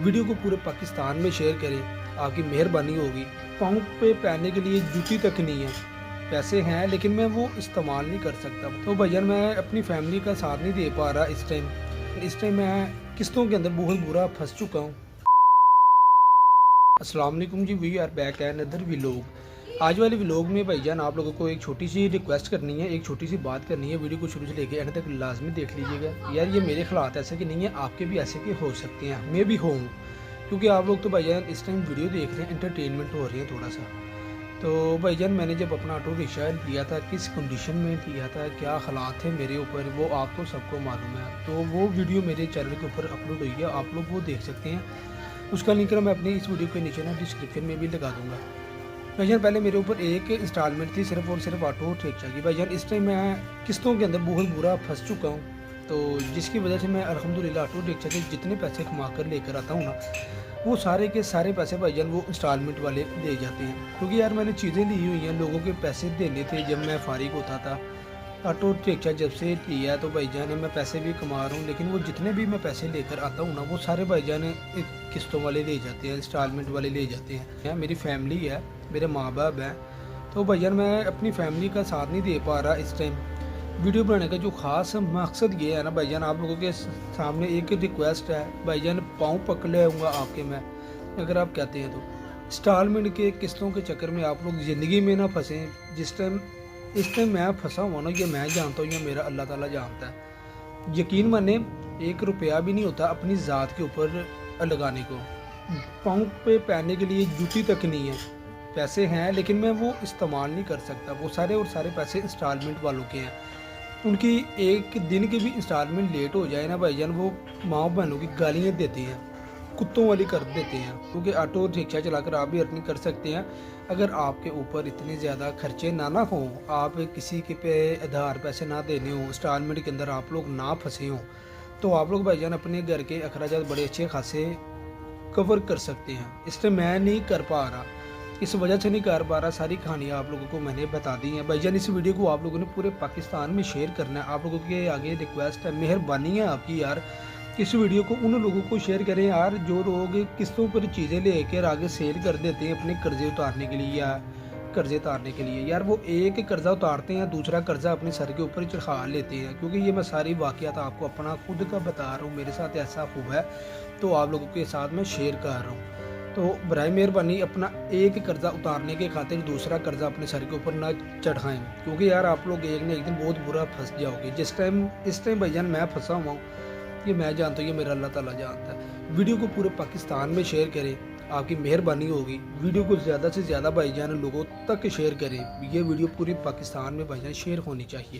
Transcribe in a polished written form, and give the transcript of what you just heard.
Video को पूरे पाकिस्तान में शेयर करें, आपकी मेहरबानी होगी। पाँव पे पहनने के लिए जूती तक नहीं है, पैसे हैं लेकिन मैं वो इस्तेमाल नहीं कर सकता। तो भैया मैं अपनी फैमिली का साथ नहीं दे पा रहा इस टाइम मैं किस्तों के अंदर बहुत बुरा फंस चुका हूँ। अस्सलाम वालेकुम जी, we are back and other vlog. आज वाले व्लॉग में भाईजान आप लोगों को एक छोटी सी रिक्वेस्ट करनी है, एक छोटी सी बात करनी है। वीडियो को शुरू से लेकर एंड तक लाजमी देख लीजिएगा। यार ये मेरे हालात ऐसे कि नहीं है, आपके भी ऐसे के हो सकते हैं, मैं भी हूँ, क्योंकि आप लोग तो भाईजान इस टाइम वीडियो देख रहे हैं, एंटरटेनमेंट हो रही है थोड़ा सा। तो भाईजान मैंने जब अपना ऑटो रिक्शा लिया था, किस कंडीशन में लिया था, क्या हालात थे मेरे ऊपर, वो आपको सबको मालूम है। तो वो वीडियो मेरे चैनल के ऊपर अपलोड हुई है, आप लोग वो देख सकते हैं। उसका लिंक मैं अपनी इस वीडियो के नीचे डिस्क्रिप्शन में भी लगा दूंगा। भाईजान पहले मेरे ऊपर एक इंस्टॉलमेंट थी सिर्फ और सिर्फ ऑटो रिक्शा की। भाईजान इस टाइम मैं किस्तों के अंदर बहुत बुरा फंस चुका हूँ, तो जिसकी वजह से मैं अल्हम्दुलिल्लाह ऑटो रिक्शा के जितने पैसे कमा कर लेकर आता हूँ ना, वो सारे के सारे पैसे भाईजान वो इंस्टॉलमेंट वाले दे जाते हैं। क्योंकि यार मैंने चीज़ें ली हुई हैं, लोगों के पैसे देने थे जब मैं फारिग होता था। ऑटो रिक्शा जब से लिया तो भाईजान मैं पैसे भी कमा रहा हूँ, लेकिन वो जितने भी मैं पैसे लेकर आता हूँ ना, वो सारे भाईजान किस्तों वाले ले जाते हैं, इंस्टॉलमेंट वाले ले जाते हैं। मेरी फैमिली है, मेरे माँ बाप हैं, तो भाईजान मैं अपनी फैमिली का साथ नहीं दे पा रहा इस टाइम। वीडियो बनाने का जो ख़ास मकसद ये है ना भाईजान, आप लोगों के सामने एक रिक्वेस्ट है भाईजान, पाँव पकड़े हूँगा आपके मैं, अगर आप कहते हैं तो। इंस्टॉलमेंट के किस्तों के चक्कर में आप लोग ज़िंदगी में ना फंसें। इस टाइम मैं फंसा हुआ ना, ये मैं जानता हूँ, ये मेरा अल्लाह ताला जानता है। यकीन माने 1 रुपया भी नहीं होता अपनी ज़ात के ऊपर लगाने को। पाँव पे पहनने के लिए जूती तक नहीं है, पैसे हैं लेकिन मैं वो इस्तेमाल नहीं कर सकता। वो सारे और सारे पैसे इंस्टॉलमेंट वालों के हैं। उनकी एक दिन की भी इंस्टॉलमेंट लेट हो जाए ना भाईजान, वो माँ बहनों की गालियाँ देते हैं, कुत्तों वाली कर देते हैं। क्योंकि ऑटो रिक्शा चलाकर आप भी अर्निंग कर सकते हैं। अगर आपके ऊपर इतने ज़्यादा खर्चे ना हों, आप किसी के पे आधार पैसे ना देने हों, इंस्टॉलमेंट के अंदर आप लोग ना फंसे हों, तो आप लोग भाईजान अपने घर के अखराजात बड़े अच्छे खासे कवर कर सकते हैं। इससे मैं नहीं कर पा रहा, इस वजह से नहीं कर पा रहा। सारी कहानियाँ आप लोगों को मैंने बता दी हैं। भाईजान इस वीडियो को आप लोगों ने पूरे पाकिस्तान में शेयर करना है। आप लोगों के आगे रिक्वेस्ट है, मेहरबानी है आपकी यार, इस वीडियो को उन लोगों को शेयर करें यार, जो लोग किस्तों पर चीज़ें लेकर आगे सेल कर देते हैं अपने कर्जे उतारने के लिए या कर्जे उतारने के लिए। यार वो एक कर्जा उतारते हैं, दूसरा कर्जा अपने सर के ऊपर चढ़ा लेते हैं। क्योंकि ये मैं सारी वाक़यात आपको अपना खुद का बता रहा हूँ, मेरे साथ ऐसा हुआ है, तो आप लोगों के साथ मैं शेयर कर रहा हूँ। तो बराए मेहरबानी अपना एक कर्जा उतारने के खातिर दूसरा कर्जा अपने सर के ऊपर ना चढ़ाएं, क्योंकि यार आप लोग एक न एक दिन बहुत बुरा फंस जाओगे। इस टाइम भाईजान मैं फंसा हुआ हूँ, ये मैं जानता हूँ, ये मेरा अल्लाह ताला जानता है। वीडियो को पूरे पाकिस्तान में शेयर करें, आपकी मेहरबानी होगी। वीडियो को ज़्यादा से ज़्यादा भाईजान लोगों तक शेयर करें। ये वीडियो पूरी पाकिस्तान में भाईजान शेयर होनी चाहिए।